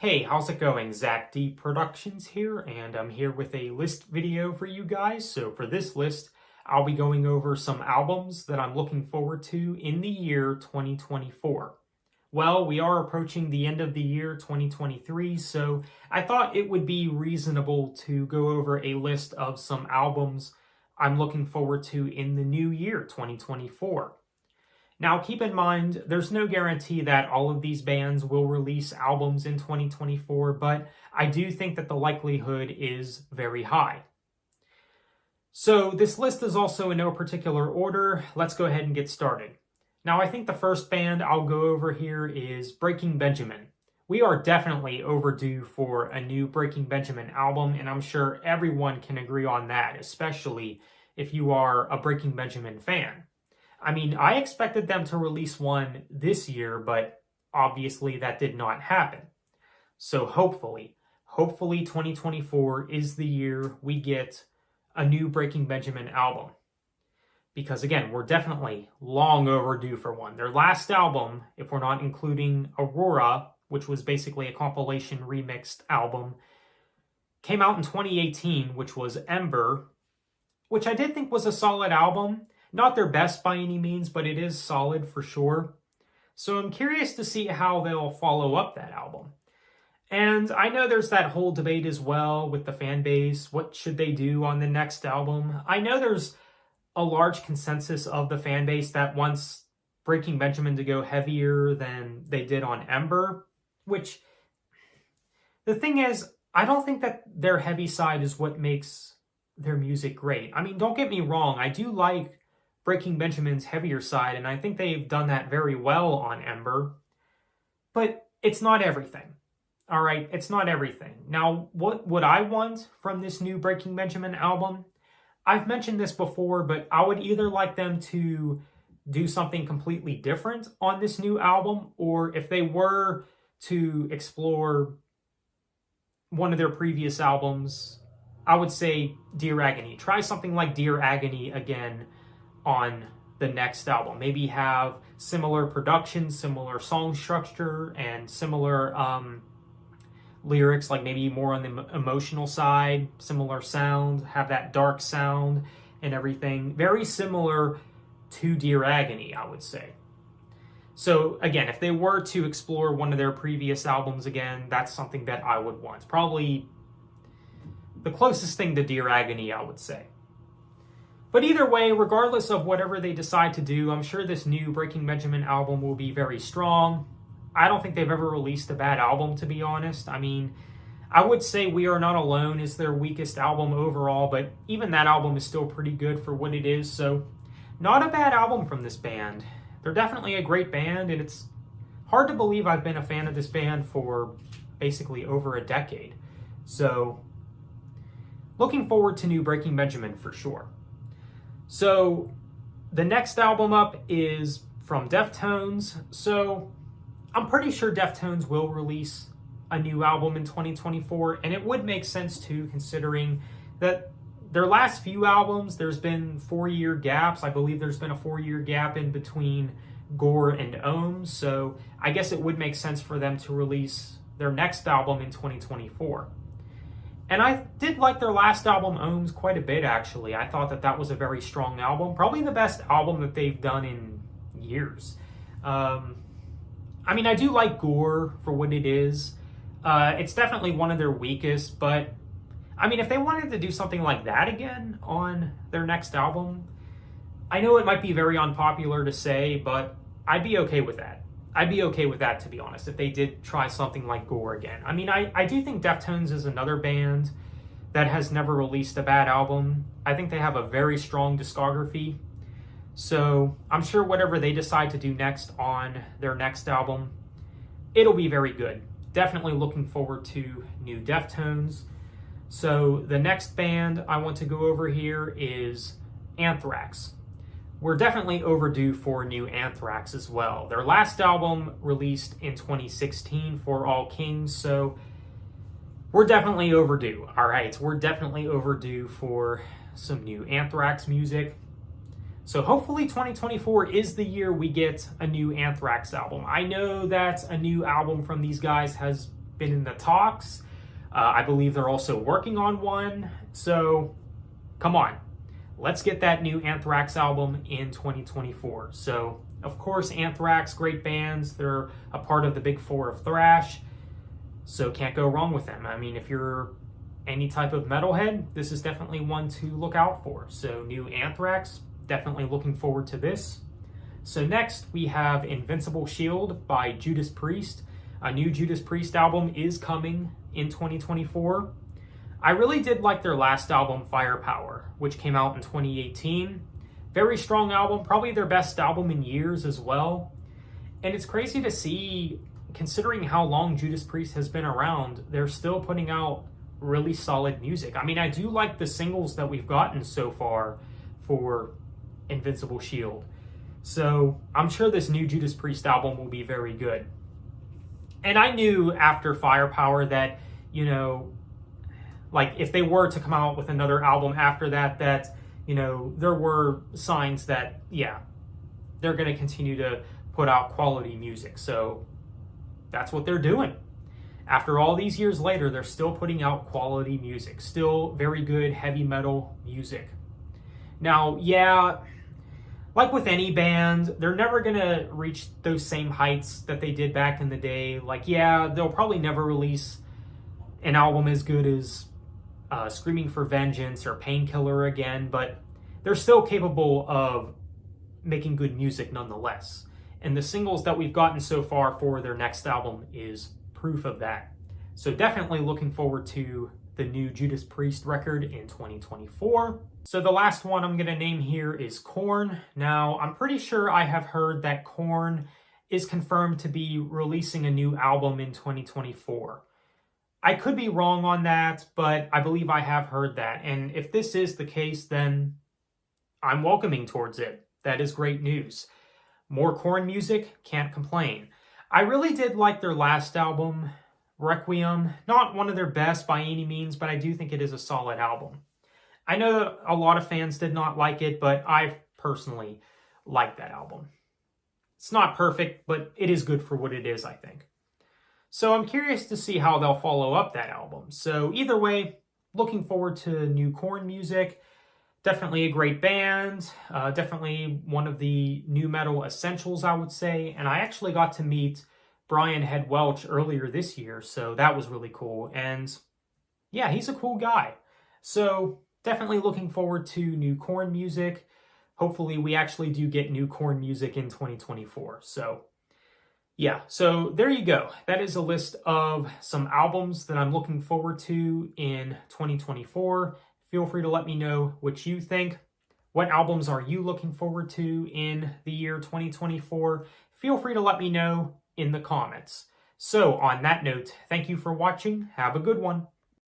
Hey, how's it going? Zach D Productions here, and I'm here with a list video for you guys. So for this list, I'll be going over some albums that I'm looking forward to in the year 2024. Well, we are approaching the end of the year 2023, so I thought it would be reasonable to go over a list of some albums I'm looking forward to in the new year 2024. Now, keep in mind, there's no guarantee that all of these bands will release albums in 2024, but I do think that the likelihood is very high. So this list is also in no particular order. Let's go ahead and get started. Now, I think the first band I'll go over here is Breaking Benjamin. We are definitely overdue for a new Breaking Benjamin album, and I'm sure everyone can agree on that, especially if you are a Breaking Benjamin fan. I mean, I expected them to release one this year, but obviously that did not happen. So hopefully 2024 is the year we get a new Breaking Benjamin album. Because again, we're definitely long overdue for one. Their last album, if we're not including Aurora, which was basically a compilation remixed album, came out in 2018, which was Ember, which I did think was a solid album. Not their best by any means, but it is solid for sure. So I'm curious to see how they'll follow up that album. And I know there's that whole debate as well with the fan base. What should they do on the next album? I know there's a large consensus of the fan base that wants Breaking Benjamin to go heavier than they did on Ember, which the thing is, I don't think that their heavy side is what makes their music great. I mean, don't get me wrong. I do like Breaking Benjamin's heavier side, and I think they've done that very well on Ember, but it's not everything. All right, it's not everything. Now, what would I want from this new Breaking Benjamin album? I've mentioned this before, but I would either like them to do something completely different on this new album, or if they were to explore one of their previous albums, I would say Dear Agony. Try something like Dear Agony again on the next album. Maybe have similar production, similar song structure, and similar lyrics, like maybe more on the emotional side, similar sound, have that dark sound and everything. Very similar to Dear Agony, I would say. So again, if they were to explore one of their previous albums again, that's something that I would want. Probably the closest thing to Dear Agony, I would say. But either way, regardless of whatever they decide to do, I'm sure this new Breaking Benjamin album will be very strong. I don't think they've ever released a bad album, to be honest. I mean, I would say We Are Not Alone is their weakest album overall, but even that album is still pretty good for what it is. So not a bad album from this band. They're definitely a great band, and it's hard to believe I've been a fan of this band for basically over a decade. So looking forward to new Breaking Benjamin for sure. So the next album up is from Deftones. So I'm pretty sure Deftones will release a new album in 2024, and it would make sense too, considering that their last few albums, there's been 4-year gaps. I believe there's been a 4-year gap in between Gore and Ohms, so I guess it would make sense for them to release their next album in 2024. And I did like their last album, Ohms, quite a bit, actually. I thought that that was a very strong album. Probably the best album that they've done in years. I mean, I do like Gore for what it is. It's definitely one of their weakest, but I mean, if they wanted to do something like that again on their next album, I know it might be very unpopular to say, but I'd be okay with that. I'd be okay with that, to be honest, if they did try something like Gore again. I mean, I do think Deftones is another band that has never released a bad album. I think they have a very strong discography. So I'm sure whatever they decide to do next on their next album, it'll be very good. Definitely looking forward to new Deftones. So the next band I want to go over here is Anthrax. We're definitely overdue for new Anthrax as well. Their last album released in 2016, For All Kings, so we're definitely overdue. All right, we're definitely overdue for some new Anthrax music. So hopefully 2024 is the year we get a new Anthrax album. I know that a new album from these guys has been in the talks. I believe they're also working on one. So come on, let's get that new Anthrax album in 2024. So of course, Anthrax, great bands. They're a part of the big four of thrash. So can't go wrong with them. I mean, if you're any type of metalhead, this is definitely one to look out for. So new Anthrax, definitely looking forward to this. So next we have Invincible Shield by Judas Priest. A new Judas Priest album is coming in 2024. I really did like their last album, Firepower, which came out in 2018. Very strong album, probably their best album in years as well. And it's crazy to see, considering how long Judas Priest has been around, they're still putting out really solid music. I mean, I do like the singles that we've gotten so far for Invincible Shield. So I'm sure this new Judas Priest album will be very good. And I knew after Firepower that, you know, like if they were to come out with another album after that, you know, there were signs that, yeah, they're going to continue to put out quality music. So that's what they're doing. After all these years later, they're still putting out quality music. Still very good heavy metal music. Now, yeah, like with any band, they're never going to reach those same heights that they did back in the day. Like, yeah, they'll probably never release an album as good as Screaming for Vengeance or Painkiller again, but they're still capable of making good music nonetheless. And the singles that we've gotten so far for their next album is proof of that. So definitely looking forward to the new Judas Priest record in 2024. So the last one I'm going to name here is Korn. Now, I'm pretty sure I have heard that Korn is confirmed to be releasing a new album in 2024. I could be wrong on that, but I believe I have heard that. And if this is the case, then I'm welcoming towards it. That is great news. More Korn music, can't complain. I really did like their last album, Requiem. Not one of their best by any means, but I do think it is a solid album. I know a lot of fans did not like it, but I personally like that album. It's not perfect, but it is good for what it is, I think. So I'm curious to see how they'll follow up that album. So either way, looking forward to new Korn music. Definitely a great band. Definitely one of the new metal essentials, I would say. And I actually got to meet Brian Head Welch earlier this year, so that was really cool. And yeah, he's a cool guy. So definitely looking forward to new Korn music. Hopefully we actually do get new Korn music in 2024. So yeah, so there you go. That is a list of some albums that I'm looking forward to in 2024. Feel free to let me know what you think. What albums are you looking forward to in the year 2024? Feel free to let me know in the comments. So on that note, thank you for watching. Have a good one.